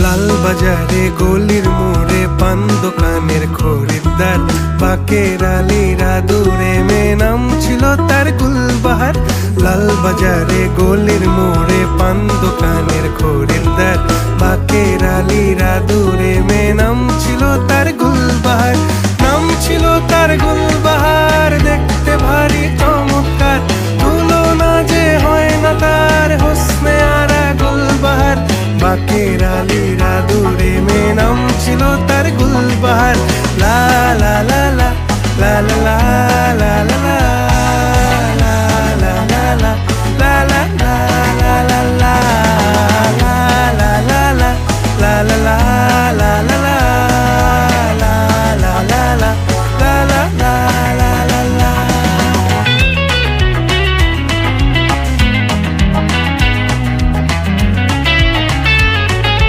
লাল বাজারে গলির মোড়ে পান দোকানের খরিদ্দার, বাকের আলীরা দূরে মেয়ে নাম ছিল তার গুলবাহার। লাল বাজারে গলির মোড়ে পান দোকানের খরিদ্দার, বাকের আলীরা দূরে মেয়ে নাম ছিল তার গুলবাহার। নাম ছিল তার গুলবাহার, দেখতে ভারী চমৎকার, তুলনা যে হয় না তার হোসনে আরা গুলবাহার। বাকের আলীরা দূরে মেয়ে নাম ছিল তার গুলবাহার। লা লা লা লা লা লা লা লা লা লা।